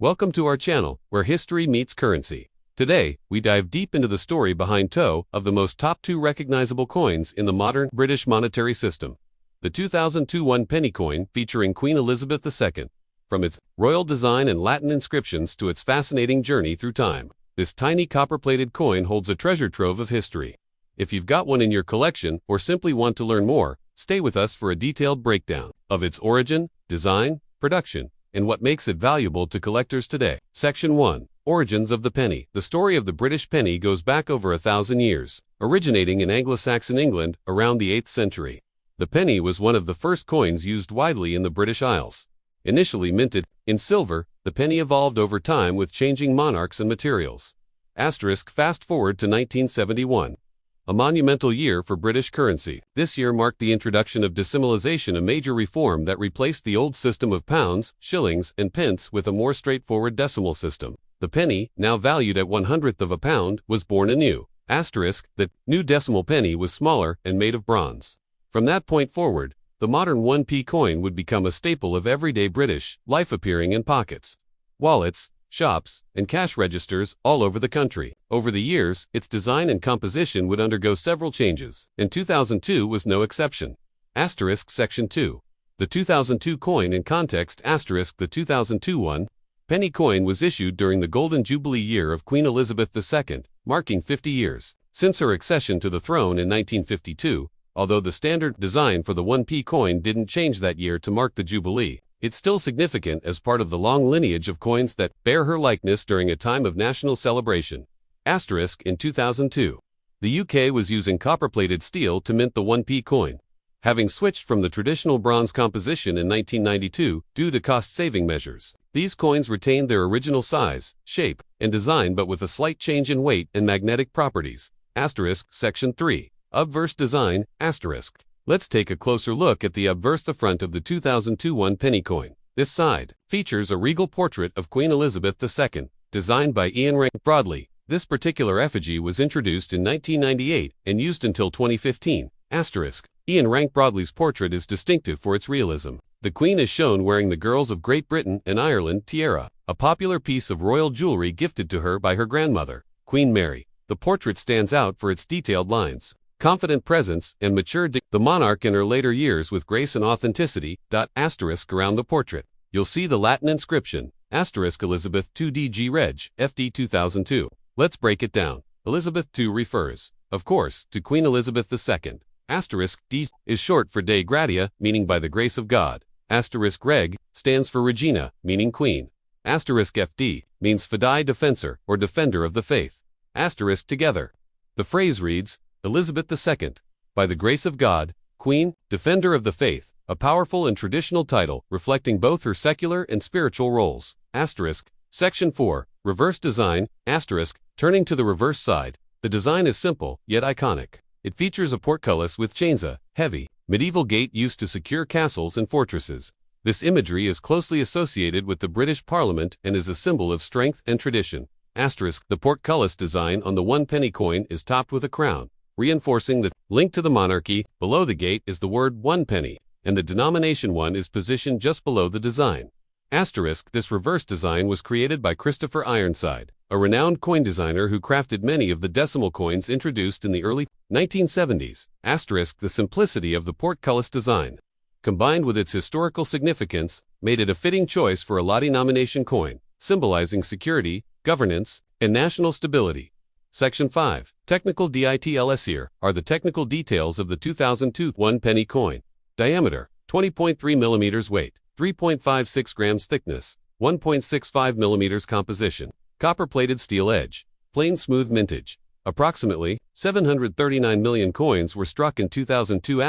Welcome to our channel, where history meets currency. Today, we dive deep into the story behind two of the most top 2 recognizable coins in the modern British monetary system. The 2002 one penny coin featuring Queen Elizabeth II. From its royal design and Latin inscriptions to its fascinating journey through time, this tiny copper-plated coin holds a treasure trove of history. If you've got one in your collection or simply want to learn more, stay with us for a detailed breakdown of its origin, design, production, and what makes it valuable to collectors today. Section 1. Origins of the penny. The story of the British penny goes back over 1,000 years, originating in Anglo-Saxon England around the 8th century. The penny was one of the first coins used widely in the British Isles. Initially minted in silver, the penny evolved over time with changing monarchs and materials. Fast forward to 1971. A monumental year for British currency. This year marked the introduction of decimalisation, a major reform that replaced the old system of pounds, shillings, and pence with a more straightforward decimal system. The penny, now valued at 1/100th of a pound, was born anew. The new decimal penny was smaller and made of bronze. From that point forward, the modern 1p coin would become a staple of everyday British life, appearing in pockets, wallets, shops, and cash registers all over the country. Over the years, its design and composition would undergo several changes, and 2002 was no exception. Section 2. The 2002 coin in context. The 2002 one penny coin was issued during the Golden Jubilee year of Queen Elizabeth II, marking 50 years since her accession to the throne in 1952. Although the standard design for the 1p coin didn't change that year to mark the Jubilee, it's still significant as part of the long lineage of coins that bear her likeness during a time of national celebration. In 2002, the UK was using copper-plated steel to mint the 1p coin, having switched from the traditional bronze composition in 1992 due to cost-saving measures. These coins retained their original size, shape, and design, but with a slight change in weight and magnetic properties. Section 3. Obverse design. Let's take a closer look at the obverse. The front of the 2002 one penny coin. This side features a regal portrait of Queen Elizabeth II, designed by Ian Rank Broadley. This particular effigy was introduced in 1998 and used until 2015. Ian Rank Broadley's portrait is distinctive for its realism. The Queen is shown wearing the Girls of Great Britain and Ireland tiara, a popular piece of royal jewelry gifted to her by her grandmother, Queen Mary. The portrait stands out for its detailed lines, confident presence, and mature the monarch in her later years with grace and authenticity. Around the portrait, you'll see the Latin inscription, Elizabeth II DG Reg, FD 2002. Let's break it down. Elizabeth II refers, of course, to Queen Elizabeth II. D is short for Dei Gratia, meaning by the grace of God. Reg stands for Regina, meaning Queen. FD means Fidei Defensor, or Defender of the Faith. Together. The phrase reads, Elizabeth II, by the grace of God, Queen, Defender of the Faith, a powerful and traditional title reflecting both her secular and spiritual roles. Section 4. Reverse design. Turning to the reverse side, the design is simple, yet iconic. It features a portcullis with chains, a heavy, medieval gate used to secure castles and fortresses. This imagery is closely associated with the British Parliament and is a symbol of strength and tradition. The portcullis design on the one penny coin is topped with a crown, reinforcing the link to the monarchy. Below the gate is the word 1 penny, and the denomination 1 is positioned just below the design. This reverse design was created by Christopher Ironside, a renowned coin designer who crafted many of the decimal coins introduced in the early 1970s. The simplicity of the portcullis design, combined with its historical significance, made it a fitting choice for a denomination coin, symbolizing security, governance, and national stability. Section 5. Technical details. Here are the technical details of the 2002 one penny coin. Diameter, 20.3 mm. Weight, 3.56 grams. Thickness, 1.65 mm. Composition, copper-plated steel edge, plain smooth mintage. Approximately 739 million coins were struck in 2002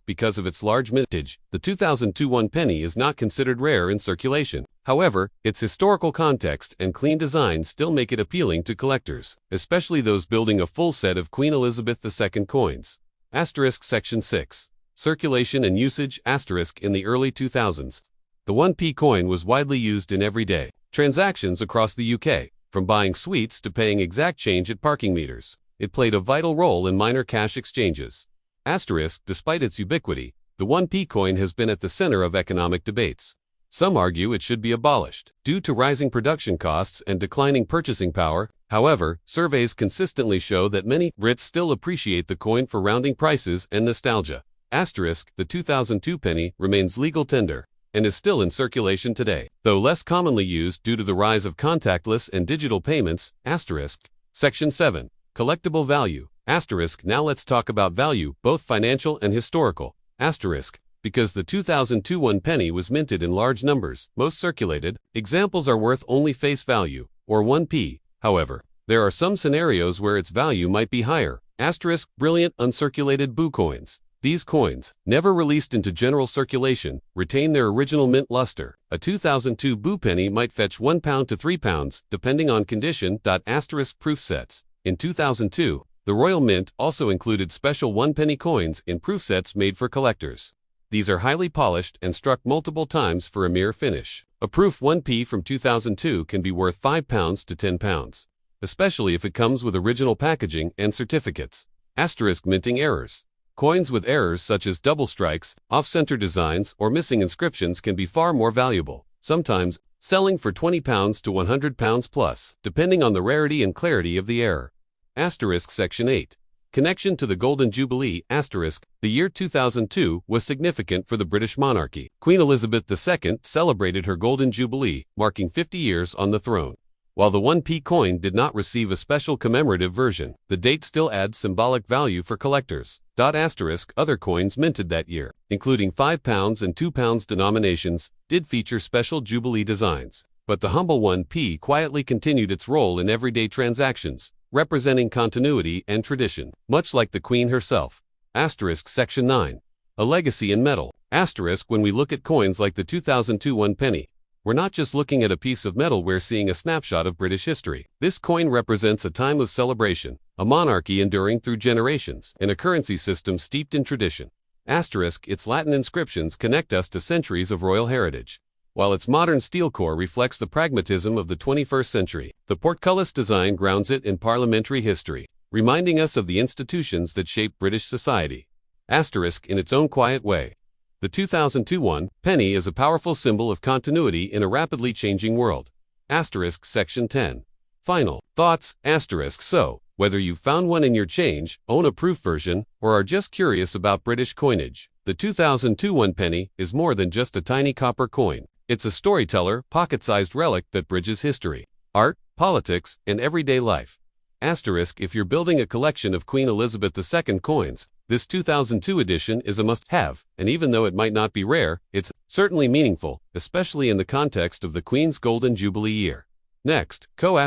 because of its large mintage. The 2002 one penny is not considered rare in circulation. However, its historical context and clean design still make it appealing to collectors, especially those building a full set of Queen Elizabeth II coins. Section 6. Circulation and usage. In the early 2000s, the 1p coin was widely used in everyday transactions across the UK, from buying sweets to paying exact change at parking meters. It played a vital role in minor cash exchanges. Despite its ubiquity, the 1p coin has been at the center of economic debates. Some argue it should be abolished due to rising production costs and declining purchasing power. However, surveys consistently show that many Brits still appreciate the coin for rounding prices and nostalgia. Asterisk, the 2002 penny remains legal tender and is still in circulation today, though less commonly used due to the rise of contactless and digital payments. Asterisk. Section 7. Collectible value. Asterisk. Now let's talk about value, both financial and historical. Asterisk. Because the 2002 1 penny was minted in large numbers, most circulated examples are worth only face value, or 1p. However, there are some scenarios where its value might be higher. Asterisk. Brilliant uncirculated boo coins. These coins, never released into general circulation, retain their original mint luster. A 2002 boo penny might fetch £1 to £3, depending on condition. Asterisk. Proof sets. In 2002, the Royal Mint also included special 1 penny coins in proof sets made for collectors. These are highly polished and struck multiple times for a mere finish. A proof 1p from 2002 can be worth £5 to £10, especially if it comes with original packaging and certificates. Asterisk. Minting errors. Coins with errors such as double strikes, off-center designs, or missing inscriptions can be far more valuable, sometimes selling for £20 to £100 plus, depending on the rarity and clarity of the error. Asterisk. Section 8. Connection to the Golden Jubilee. Asterisk. The year 2002 was significant for the British monarchy. Queen Elizabeth II celebrated her Golden Jubilee, marking 50 years on the throne. While the 1p coin did not receive a special commemorative version, the date still adds symbolic value for collectors. Asterisk. Other coins minted that year, including £5 and £2 denominations, did feature special Jubilee designs. But the humble 1p quietly continued its role in everyday transactions, representing continuity and tradition, much like the Queen herself. Asterisk. Section 9. A legacy in metal. Asterisk. When we look at coins like the 2002 1 penny, we're not just looking at a piece of metal, we're seeing a snapshot of British history. This coin represents a time of celebration, a monarchy enduring through generations, and a currency system steeped in tradition. Asterisk. Its Latin inscriptions connect us to centuries of royal heritage, while its modern steel core reflects the pragmatism of the 21st century. The portcullis design grounds it in parliamentary history, reminding us of the institutions that shaped British society. Asterisk. In its own quiet way, the 2002 1 penny is a powerful symbol of continuity in a rapidly changing world. Asterisk. Section 10. Final thoughts. Asterisk. So, whether you've found one in your change, own a proof version, or are just curious about British coinage, the 2002 1 penny is more than just a tiny copper coin. It's a storyteller, pocket-sized relic that bridges history, art, politics, and everyday life. Asterisk. If you're building a collection of Queen Elizabeth II coins, this 2002 edition is a must-have, and even though it might not be rare, it's certainly meaningful, especially in the context of the Queen's Golden Jubilee year. Next, The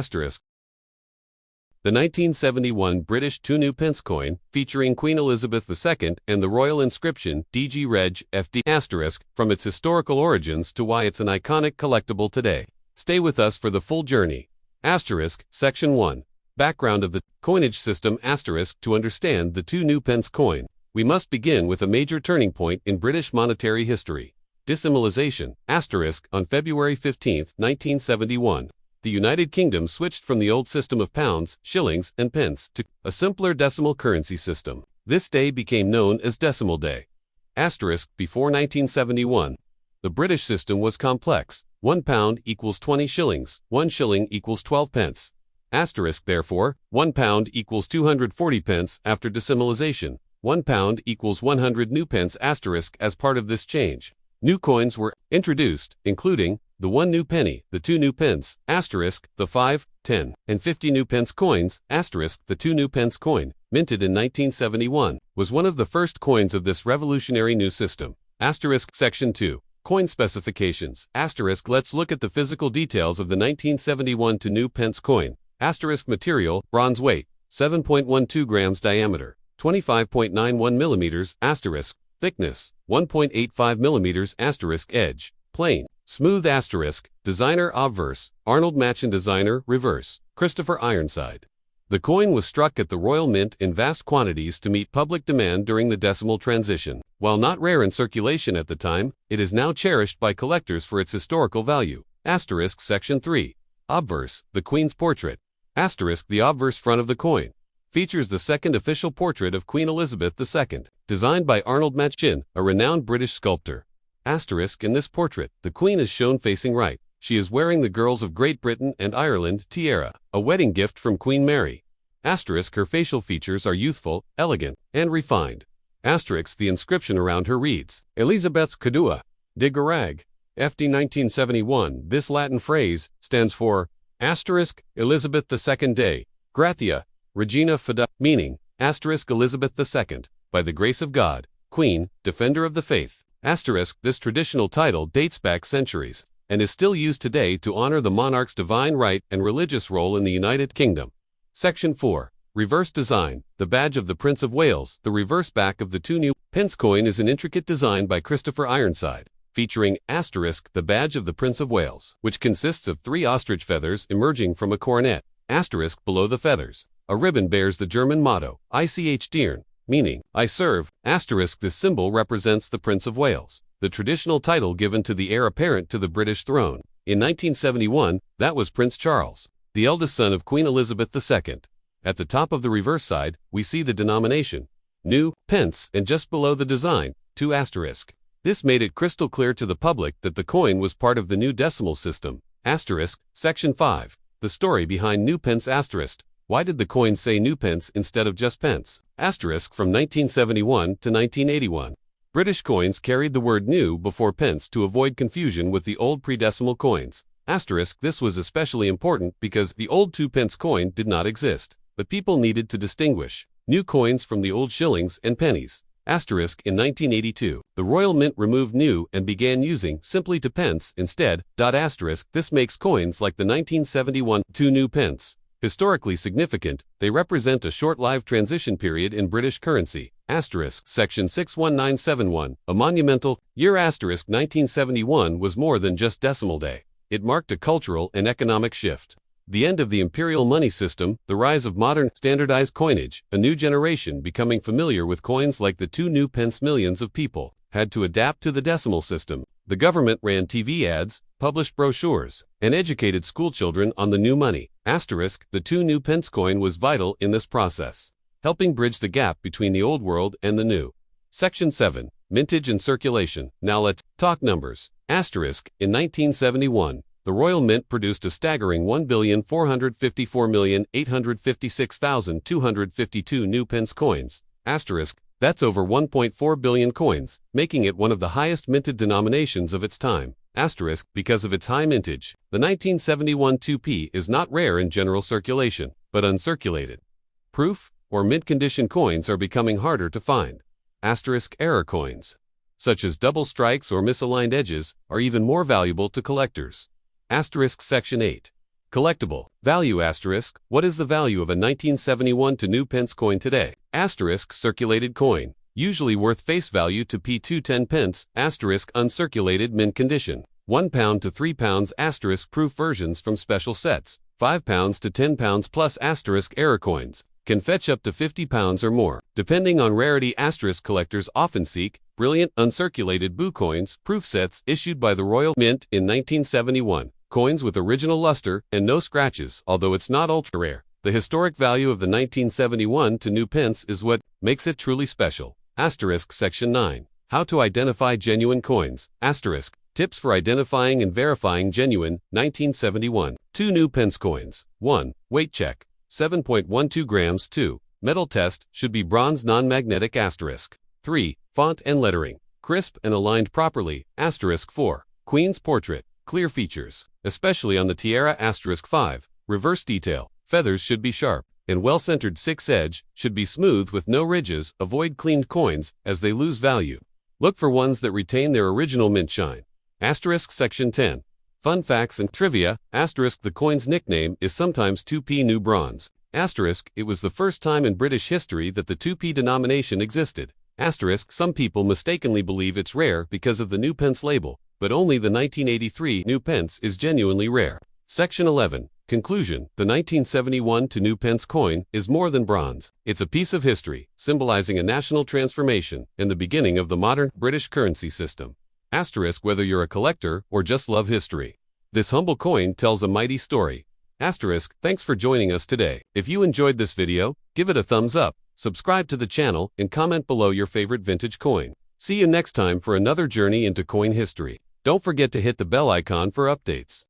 1971 British 2 new pence coin, featuring Queen Elizabeth II and the royal inscription DG Reg FD*. Asterisk. From its historical origins to why it's an iconic collectible today. Stay with us for the full journey. Asterisk. Section 1. Background of the coinage system. Asterisk. To understand the 2 new pence coin, we must begin with a major turning point in British monetary history: decimalisation. Asterisk. On February 15, 1971, the United Kingdom switched from the old system of pounds, shillings, and pence to a simpler decimal currency system. This day became known as Decimal Day. Asterisk. Before 1971, the British system was complex. 1 pound equals 20 shillings, 1 shilling equals 12 pence. Asterisk. Therefore, 1 pound equals 240 pence. After decimalisation, 1 pound equals 100 new pence. Asterisk. As part of this change, new coins were introduced, including the 1 new penny, the 2 new pence, asterisk, the 5, 10, and 50 new pence coins, asterisk. The 2 new pence coin, minted in 1971, was one of the first coins of this revolutionary new system. Asterisk. Section 2. Coin specifications. Asterisk. Let's look at the physical details of the 1971 2 new pence coin. Asterisk. Material: bronze. Weight: 7.12 grams. Diameter: 25.91 millimeters. Asterisk. Thickness: 1.85 millimeters. Asterisk. Edge: plain, smooth. Asterisk. Designer: OBVERSE, Arnold Machen. Designer: Reverse, Christopher Ironside. The coin was struck at the Royal Mint in vast quantities to meet public demand during the decimal transition. While not rare in circulation at the time, it is now cherished by collectors for its historical value. Asterisk. Section 3. Obverse: the Queen's portrait. Asterisk. The obverse front of the coin features the second official portrait of Queen Elizabeth II, designed by Arnold Machen, a renowned British sculptor. Asterisk in this portrait, the Queen is shown facing right. She is wearing the Girls of Great Britain and Ireland tiara, a wedding gift from Queen Mary. Asterisk her facial features are youthful, elegant, and refined. Asterisk the inscription around her reads, Elizabeth's Cadua, de Garag, FD 1971. This Latin phrase stands for asterisk Elizabeth II de Gratia, Regina Fide, meaning asterisk Elizabeth II, by the grace of God, Queen, Defender of the Faith. Asterisk this traditional title dates back centuries and is still used today to honor the monarch's divine right and religious role in the United Kingdom. Section 4. Reverse design, the badge of the Prince of Wales. The reverse back of the 2 new pence coin is an intricate design by Christopher Ironside, featuring asterisk the badge of the Prince of Wales, which consists of 3 ostrich feathers emerging from a coronet. Asterisk below the feathers, a ribbon bears the German motto, Ich diene, meaning, I serve. Asterisk this symbol represents the Prince of Wales, the traditional title given to the heir apparent to the British throne. In 1971, that was Prince Charles, the eldest son of Queen Elizabeth II. At the top of the reverse side, we see the denomination, new pence, and just below the design, 2 asterisk. This made it crystal clear to the public that the coin was part of the new decimal system. Asterisk, Section 5. The story behind new pence asterisk. Why did the coin say new pence instead of just pence? Asterisk from 1971 to 1981. British coins carried the word new before pence to avoid confusion with the old pre-decimal coins. Asterisk this was especially important because the old 2 pence coin did not exist, but people needed to distinguish new coins from the old shillings and pennies. Asterisk in 1982, the Royal Mint removed new and began using simply to pence instead. Asterisk this makes coins like the 1971 2 new pence historically significant. They represent a short-lived transition period in British currency. Asterisk Section 61971, a monumental year. Asterisk 1971 was more than just decimal day. It marked a cultural and economic shift. The end of the imperial money system, the rise of modern standardized coinage, a new generation becoming familiar with coins like the 2 new pence. Millions of people had to adapt to the decimal system. The government ran TV ads, published brochures, and educated schoolchildren on the new money. Asterisk the 2 new pence coin was vital in this process, helping bridge the gap between the old world and the new. Section 7. Mintage and circulation. Now let's talk numbers. Asterisk in 1971, the Royal Mint produced a staggering 1,454,856,252 new pence coins. Asterisk, that's over 1.4 billion coins, making it one of the highest minted denominations of its time. Asterisk, because of its high mintage, the 1971 2p is not rare in general circulation, but uncirculated proof or mint condition coins are becoming harder to find. Asterisk error coins, such as double strikes or misaligned edges, are even more valuable to collectors. Asterisk Section 8. Collectible value. Asterisk, what is the value of a 1971 to new pence coin today? Asterisk circulated coin, usually worth face value to p2 10 pence. Asterisk uncirculated mint condition, 1 pound to 3 pounds. Asterisk proof versions from special sets, 5 pounds to 10 pounds plus. Asterisk error coins can fetch up to 50 pounds or more, depending on rarity. Asterisk collectors often seek brilliant uncirculated boo coins, proof sets issued by the Royal Mint in 1971. Coins with original luster and no scratches. Although it's not ultra rare, the historic value of the 1971 to new pence is what makes it truly special. Asterisk Section 9. How to identify genuine coins. Asterisk tips for identifying and verifying genuine 1971 2 new pence coins. 1. Weight check, 7.12 grams. 2. Metal test should be bronze non-magnetic. Asterisk 3. Font and lettering crisp and aligned properly. Asterisk 4. Queen's portrait, clear features, especially on the tiara. Asterisk 5. Reverse detail, feathers should be sharp and well-centered. 6. Edge should be smooth with no ridges. Avoid cleaned coins as they lose value. Look for ones that retain their original mint shine. Asterisk Section 10. Fun facts and trivia. Asterisk the coin's nickname is sometimes 2p new bronze. Asterisk it was the first time in British history that the 2p denomination existed. Asterisk some people mistakenly believe it's rare because of the new pence label, but only the 1983 new pence is genuinely rare. Section 11. Conclusion. The 1971 to new pence coin is more than bronze. It's a piece of history, symbolizing a national transformation and the beginning of the modern British currency system. Asterisk whether you're a collector or just love history, this humble coin tells a mighty story. Asterisk thanks for joining us today. If you enjoyed this video, give it a thumbs up, subscribe to the channel, and comment below your favorite vintage coin. See you next time for another journey into coin history. Don't forget to hit the bell icon for updates.